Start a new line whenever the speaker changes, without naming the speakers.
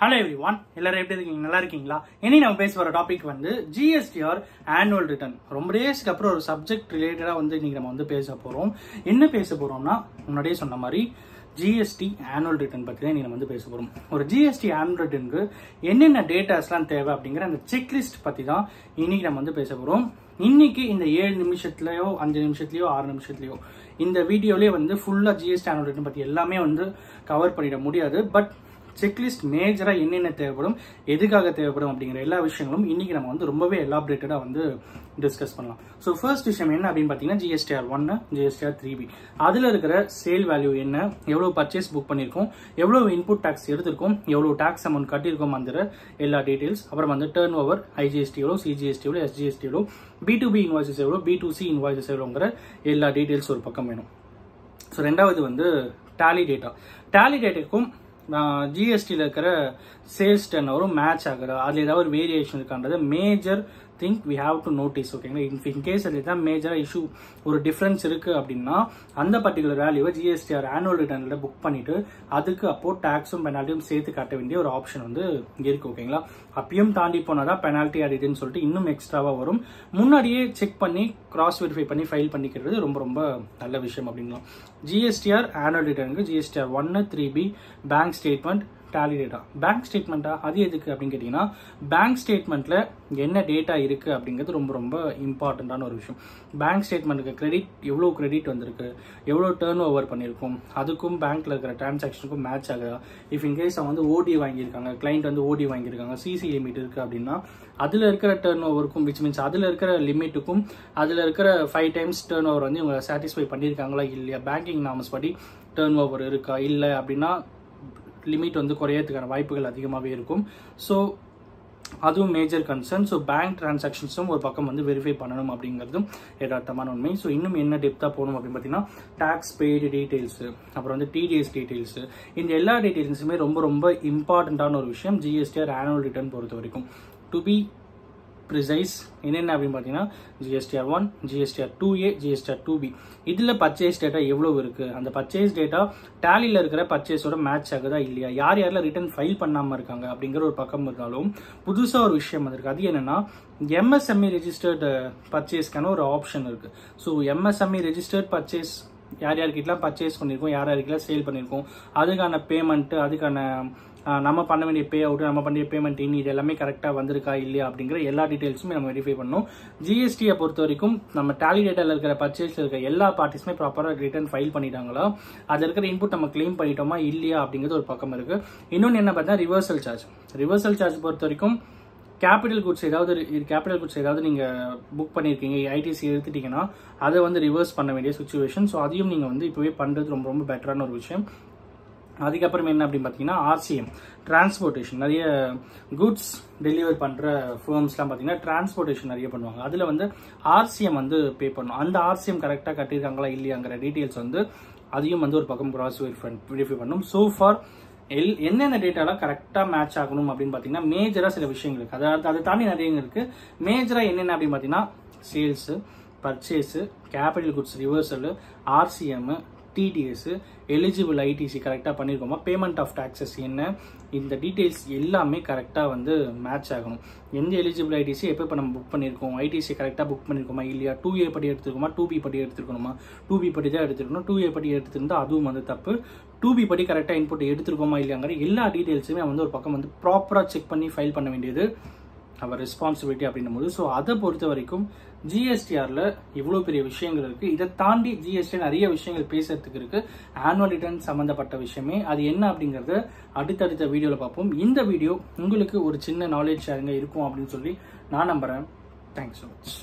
Hello everyone, எல்லாரும் எப்படி இருக்கீங்க? நல்லா இருக்கீங்களா? இனி நம்ம பேச வர டாபிக் வந்து GSTR annual return. ரொம்ப டேஸ்க்கு அப்புறம் ஒரு சப்ஜெக்ட் ரிலேட்டடா இன்னைக்கு நம்ம பேச போறோம். என்ன பேச போறோம்னா முன்னாடியே சொன்ன மாதிரி GST annual return பத்தி தான் நம்ம பேச போறோம். ஒரு GST annual returnக்கு என்னென்ன டேட்டாஸ்லாம் தேவை அப்படிங்கிற அந்த செக்லிஸ்ட் பத்தி தான் இன்னைக்கு நம்ம பேச போறோம். இன்னைக்கு இந்த 7 நிமிஷத்துலயோ 5 நிமிஷத்துலயோ 6 நிமிஷத்துலயோ இந்த வீடியோலயே ஃபுல்லா GST annual return பத்தி எல்லாமே கவர் பண்ணிட முடியாது. பட் செக்லிஸ்ட் மேஜரா என்னென்ன தேவைப்படும், எதுக்காக தேவைப்படும் அப்படிங்கிற எல்லா விஷயங்களும் இன்னைக்கு நம்ம ரொம்பவே எலாபரேட்டடா டிஸ்கஸ் பண்ணலாம். ஸோ ஃபர்ஸ்ட் விஷயம் என்ன அப்படின்னு பார்த்தீங்கன்னா GSTR 1, GSTR 3B. அதுல இருக்கிற சேல் வேல்யூ என்ன, எவ்வளவு பர்ச்சேஸ் புக் பண்ணிருக்கோம், எவ்வளவு இன்புட் டாக்ஸ் எடுத்திருக்கோம், எவ்வளவு டாக்ஸ் அமௌண்ட் கட்டியிருக்கோம், அந்த எல்லா டீடைல்ஸ். அப்புறம் டர்ன் ஓவர், IGST எவ்வளோ, CGST எவ்வளோ, SGST எவ்வளோ, B2B இன்வாய்சஸ் எவ்வளோ, B2C இன்வாய்சஸ் எவ்வளோங்கிற எல்லா டீடைல்ஸ் ஒரு பக்கம் வேணும். ஸோ ரெண்டாவது டாலி டேட்டா. டாலி டேட்டாக்கும் ஜிஎஸ்டியில் இருக்கிற சேல்ஸ் டர்ன் ஓவரும் மேட்ச் ஆகுது, அதில் ஏதாவது ஒரு வேரியேஷன் இருக்கான்றது major thing we have to notice. ஓகேங்களா? இன்கேஸ் அதில் தான் மேஜரா இஷ்யூ ஒரு டிஃபரன்ஸ் இருக்கு அப்படின்னா அந்த பர்டிகுலர் வேல்யூவை GSTR ஆனுவல் ரிட்டர்ன்ல புக் பண்ணிட்டு அதுக்கு அப்போ டாக்ஸும் பெனால்ட்டியும் சேர்த்து காட்ட வேண்டிய ஒரு ஆப்ஷன் இருக்கு. ஓகேங்களா? அப்பயும் தாண்டி போனாதான் பெனால்ட்டி ஆடிட்டுன்னு சொல்லிட்டு இன்னும் எக்ஸ்ட்ராவா வரும். முன்னாடியே செக் பண்ணி கிராஸ் வெரிஃபை பண்ணி ஃபைல் பண்ணிக்கிறது ரொம்ப ரொம்ப நல்ல விஷயம் அப்படின்னா. GSTR ஆனுவல் ரிட்டர்னுக்கு GSTR 1, 3B, bank statement, Tally data. Bank ஸ்டேட்மெண்டா அது எதுக்கு அப்படின்னு கேட்டீங்கன்னா பேங்க் ஸ்டேட்மெண்ட்ல என்ன டேட்டா இருக்கு அப்படிங்கிறது ரொம்ப ரொம்ப இம்பார்ட்டன்டான ஒரு விஷயம். பேங்க் ஸ்டேட்மெண்ட்டுக்கு கிரெடிட் எவ்வளவு கிரெடிட் வந்திருக்கு, எவ்வளவு டர்ன் ஓவர் பண்ணிருக்கும், அதுக்கும் பேங்க்ல இருக்கிற டிரான்சாக்ஷனுக்கும் மேட்ச் ஆகுதா. இஃப் இன்கேஸ் அவங்க ஓடி வாங்கியிருக்காங்க, கிளைண்ட் ஓடி வாங்கியிருக்காங்க, சிசி லிமிட் இருக்கு அப்படின்னா அதுல இருக்கிற டர்ன் ஓவருக்கும் விச் மீன்ஸ் அதுல இருக்கிற லிமிட்டுக்கும் அதுல இருக்கிற 5 டைம்ஸ் டர்ன் ஓவர் இவங்க சாட்டிஸ்ஃபை பண்ணியிருக்காங்களா இல்லையா, பேங்கிங் நார்ம்ஸ் படி டர்ன் ஓவர் இருக்கா இல்லை அப்படின்னா லிமிட் குறையறதுக்கான வாய்ப்புகள் அதிகமாகவே இருக்கும். ஸோ அதுவும் மேஜர் கன்சர்ன். ஸோ பேங்க் டிரான்சாக்ஷன்ஸும் ஒரு பக்கம் வெரிஃபை பண்ணணும் அப்படிங்கிறதும் யதார்த்தமான உண்மை. ஸோ இன்னும் என்ன டெப்த்தாக போகணும் அப்படின்னு பார்த்தீங்கன்னா டாக்ஸ் பெய்டு டீடைல்ஸ், அப்புறம் TDS டீடைல்ஸ், இந்த எல்லா டீடைல்ஸுமே ரொம்ப ரொம்ப இம்பார்ட்டன்டான ஒரு விஷயம் GSTR ஆனுவல் ரிட்டர்ன் பொறுத்த வரைக்கும். டு பி ப்ரிசைஸ் என்னென்ன அப்படின்னு பார்த்தீங்கன்னா GSTR 1, GSTR 2A, GSTR 2B. இதில் பர்ச்சேஸ் டேட்டா எவ்வளவு இருக்கு, அந்த பர்ச்சேஸ் டேட்டா டேலியில் இருக்கிற பர்ச்சேஸோட மேட்ச் ஆகுதா இல்லையா, யார் யாரெல்லாம் ரிட்டர்ன் ஃபைல் பண்ணாமல் இருக்காங்க அப்படிங்கிற ஒரு பக்கம் இருந்தாலும் புதுசாக ஒரு விஷயம் வந்திருக்கு. அது என்னன்னா MSME ரெஜிஸ்டர்டு பர்ச்சேஸ்க்கான ஒரு ஆப்ஷன் இருக்கு. ஸோ MSME ரெஜிஸ்டர்ட் பர்ச்சேஸ் யார் யாருக்கிட்டலாம் பர்ச்சேஸ் பண்ணியிருக்கோம், யார் யாருக்கெல்லாம் சேல் பண்ணியிருக்கோம், அதுக்கான பேமெண்ட், அதுக்கான நம்ம பண்ண வேண்டிய பே அவுட், நம்ம பண்ண பேமெண்ட் இது எல்லாமே கரெக்டாக வந்திருக்கா இல்லையா அப்படிங்கிற எல்லா டீடைல்ஸுமே நம்ம வெரிஃபை பண்ணணும். ஜிஎஸ்டியை பொறுத்த வரைக்கும் நம்ம டாலி டேட்டாவில் இருக்கிற பர்ச்சேஸ்ல இருக்கிற எல்லா பார்ட்டிஸுமே ப்ராப்பராக ரிட்டர்ன் ஃபைல் பண்ணிட்டாங்களா, அதில் இருக்கிற இன்புட் நம்ம கிளைம் பண்ணிட்டோமா இல்லையா அப்படிங்கிறது ஒரு பக்கம் இருக்கு. இன்னொன்று என்ன பார்த்தா ரிவர்சல் சார்ஜ். ரிவர்சல் சார்ஜ் பொறுத்த வரைக்கும் கேபிட்டல் குட்ஸ் ஏதாவது நீங்க புக் பண்ணிருக்கீங்க, ஐடிசி எடுத்துட்டீங்கன்னா அதை ரிவர்ஸ் பண்ண வேண்டிய சிச்சுவேஷன். ஸோ அதையும் நீங்க இப்பவே பண்றது ரொம்ப ரொம்ப பெட்டரான ஒரு விஷயம். அதுக்கப்புறம் என்ன அப்படின்னு பார்த்தீங்கன்னா RCM டிரான்ஸ்போர்ட்டேஷன். நிறைய குட்ஸ் டெலிவர் பண்ற ஃபர்ம்ஸ்லாம் பார்த்தீங்கன்னா டிரான்ஸ்போர்ட்டேஷன் நிறைய பண்ணுவாங்க. அதுல RCM பே பண்ணும். அந்த RCM கரெக்டாக கட்டியிருக்காங்களா இல்லையாங்கிற டீடைல்ஸ் அதையும் ஒரு பக்கம் கிராஸ் வெரிஃபை பண்ணும். ஸோ ஃபார் என்னென்ன டேட்டாலாம் கரெக்டாக மேட்ச் ஆகணும் அப்படின்னு பார்த்தீங்கன்னா மேஜரா சில விஷயங்கள் இருக்கு. அதை தாண்டி நிறைய இருக்கு. மேஜரா என்னென்ன அப்படின்னு பார்த்தீங்கன்னா sales, purchase, capital goods reversal, RCM, TDS, eligible ITC கரெக்டாக பண்ணியிருக்கோமா, பேமெண்ட் ஆஃப் டாக்ஸஸ் என்ன, இந்த டீடைல்ஸ் எல்லாமே கரெக்டாக மேட்ச் ஆகணும். எந்த எலிஜிபிள் ITC எப்போ நம்ம புக் பண்ணியிருக்கோம், ITC கரெக்டாக புக் பண்ணியிருக்கோமா இல்லையா, 2A படி எடுத்துருக்கோமா, 2B படி எடுத்துருக்கணுமா, 2B படி தான் எடுத்துருக்கணும், 2A படி எடுத்திருந்தா அதுவும் தப்பு, 2B படி கரெக்டாக இன்புட் எடுத்துருக்கோமா இல்லையாங்கிற எல்லா டீடைல்ஸுமே ஒரு பக்கம் ப்ராப்பராக செக் பண்ணி ஃபைல் பண்ண வேண்டியது அவர் ரெஸ்பான்சிபிலிட்டி அப்படின்னும் போது. ஸோ அதை பொறுத்த வரைக்கும் GSTRல இவ்வளவு பெரிய விஷயங்கள் இருக்கு. இதை தாண்டி GST நிறைய விஷயங்கள் பேசுறதுக்கு இருக்கு. ஆனுவல் ரிட்டர்ன் சம்பந்தப்பட்ட விஷயமே அது என்ன அப்படிங்கறது அடுத்தடுத்த வீடியோல பார்ப்போம். இந்த வீடியோ உங்களுக்கு ஒரு சின்ன நாலேஜ் ஷேரிங்கா இருக்கும் அப்படின்னு சொல்லி நான் நம்புறேன். Thanks so much.